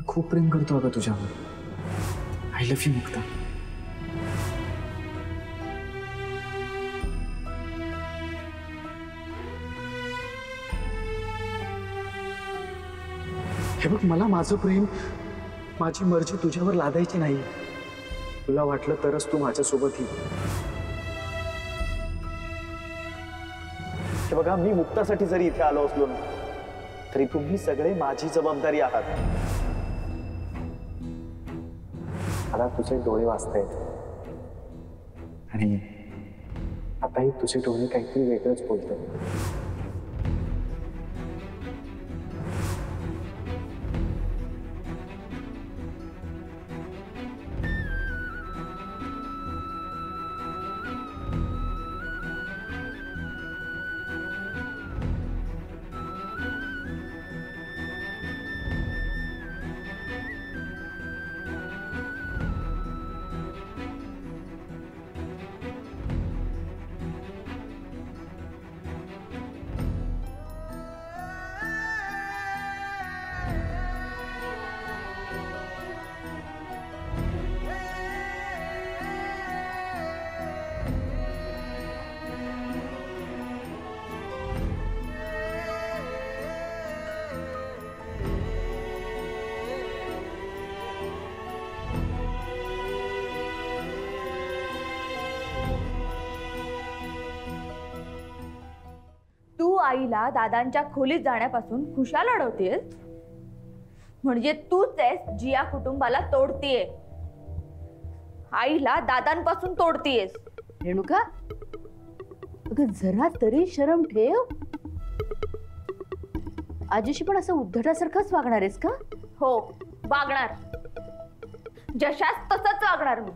खूप प्रेम करतो अगं तुझ्यावर। I love you Mukta. हे बघ, मला माझं प्रेम, माझी मर्जी तुझ्यावर लादायची नाही। तुला वाटलं तरच तू माझ्यासोबत ये। हे बघा, मी मुक्तासाठी जरी इथे आलो असलो ना, तरी तुम्ही सगळे माझी जबाबदारी आहात। मला तुझे डोळे वाचतायत आणि आताही तुझे डोळे काहीतरी वेगळंच बोलतात। आईला दादांच्या खोलीत जाण्यापासून खुशाल अडवतेस, म्हणजे तूच आहेस जी या कुटुंबाला तोडतीये, आईला दादांपासून तोडतीयेस। रेणुका, अगं जरा तरी शरम ठेव। आजीशी पण असं उद्धटासारखंच वागणार आहेस का? हो, वागणार, जशास तसंच वागणार मी।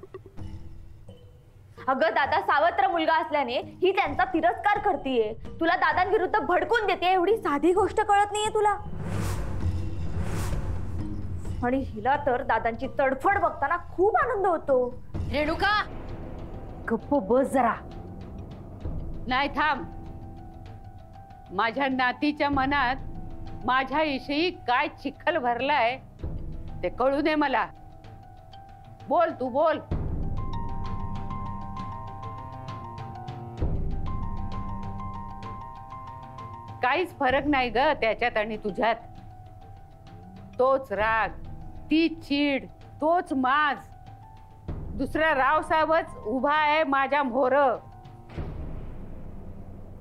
अगं दादा सावत्र मुलगा असल्याने ही त्यांचा तिरस्कार करतीये, तुला दादांविरुद्ध भडकून देते, एवढी साधी गोष्ट कळत नाहीये तुला? आणि हिला तर दादांची तडफड बघताना खूप आनंद होतो। रेणुका, गप्प बस जरा। नाही, थांब। माझ्या नातीच्या मनात माझ्याविषयी काय चिखल भरलाय ते कळू दे मला। बोल, तू बोल। काहीच फरक नाही ग त्याच्यात आणि तुझ्यात। तोच राग, ती चीड, तोच माज, दुसरा रावसाहेबच उभा आहे माझ्या मोहर।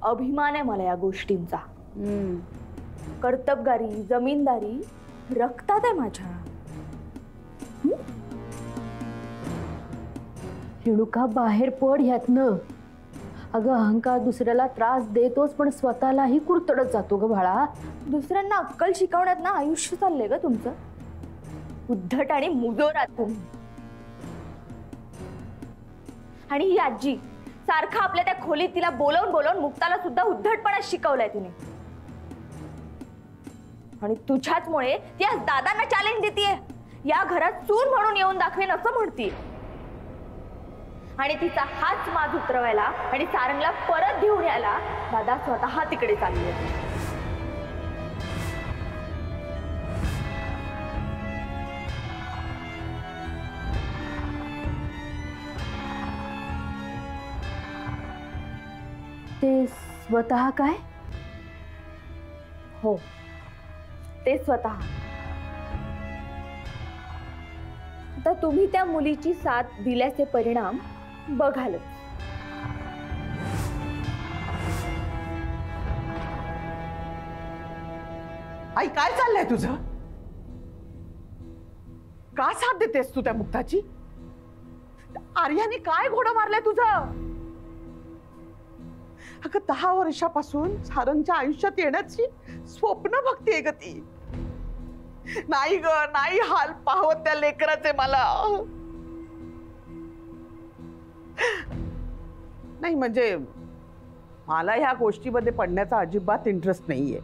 अभिमान आहे मला या गोष्टींचा। कर्तबगारी, जमीनदारी रक्तात आहे माझ्या। रेणुका, बाहेर पड ह्यातनं। अगं अहंकार दुसऱ्याला त्रास देतोच, पण स्वतःलाही कुरतडत जातो ग बाळा। दुसऱ्यांना अक्कल शिकवण्यात ना आयुष्य चाललंय ग तुमचं, उद्धट आणि मुजोरात तुम्ही। आणि ही आजी सारखं आपल्या त्या खोलीत तिला बोलवून बोलवून मुक्ताला सुद्धा उद्धटपणा शिकवलाय तिने। आणि तुझ्याचमुळे ती आज दादांना चॅलेंज देतीये, या घरात सून म्हणून येऊन दाखवेन असं म्हणतीये। आणि तिचा हाच माज उतरवायला आणि सारंगला परत घेऊन यायला दादा स्वतः तिकडे चालले। ते स्वतः काय? हो, ते स्वतः। आता तुम्ही त्या मुलीची साथ दिल्याचे परिणाम बघालच। आई, काय चाललंय तुझं? का साथ देतेस तू त्या मुक्ताची? आर्याने काय घोडा मारलाय तुझं? अगं 10 वर्षापासून सारंगच्या आयुष्यात येण्याची स्वप्न बघतेय ग ती। नाही ग, नाही हाल पाहत त्या लेकराचे मला। नाही म्हणजे मला ह्या गोष्टीमध्ये पडण्याचा अजिबात इंटरेस्ट नाहीये,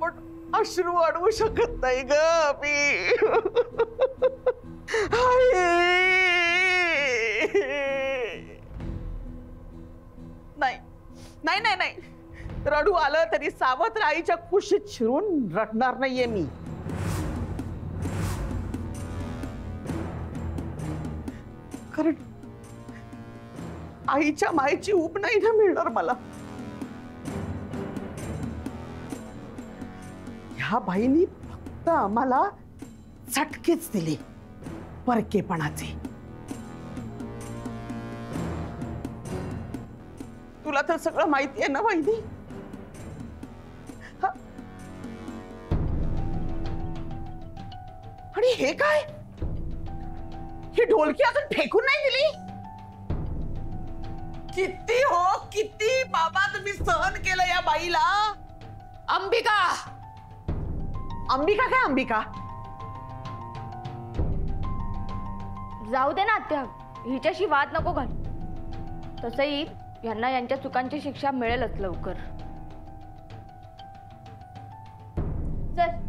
पण अश्रू अडवू शकत नाही ग मी। नाही नाही नाही नाही, रडू आलं तरी सावत्र आईच्या कुशीत शिरून रडणार नाहीये मी. कारण आईच्या मायेची ऊब नाही ना मिळणार मला. ह्या बाईनी फक्त आम्हाला झटकेच दिले परकेपणाचे. तुला तर सगळं माहिती आहे ना वहिनी. आणि हे काय, ही ढोलकी अजून फेकून नाही दिली. किती हो किती बाबा तुम्ही सहन केलं या बाईला. अंबिका, अंबिका काय अंबिका? जाऊ दे ना आत्या, हिच्याशी वाद नको घाल. तसंही यांना यांच्या चुकांची शिक्षा मिळेलच लवकर. चल.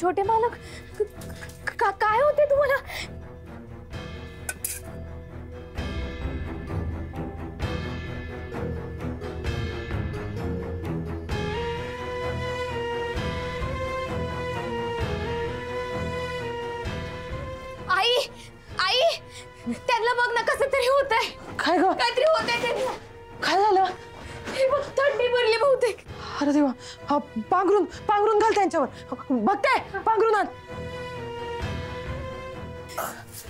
छोटे मालक, काय होते तुम्हाला? आई आई, त्यांना बघ ना कसं तरी होतंय. काय ग? काहीतरी होतंय त्यांना. काय झालं? हे बघ, थंडी भरली बहुतेक. अरे देवा, पांघरून पांघरून घाल त्यांच्यावर. बघते पांघरून आण.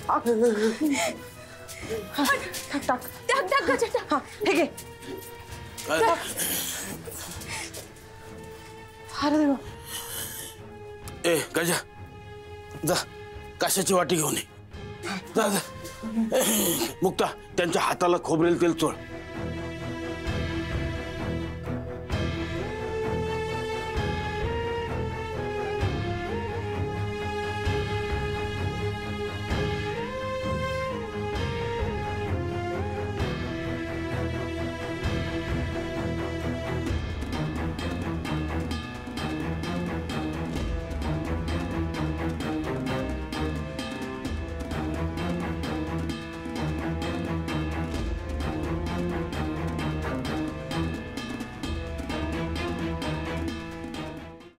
टाक टाक टाक गजर टाक. हा ठीक आहे. अरे देवा. ए गजा, जा कशाची वाटी घेऊन ये. जा जा. मुक्ता, त्यांच्या हाताला खोबरेल तेल चोळ.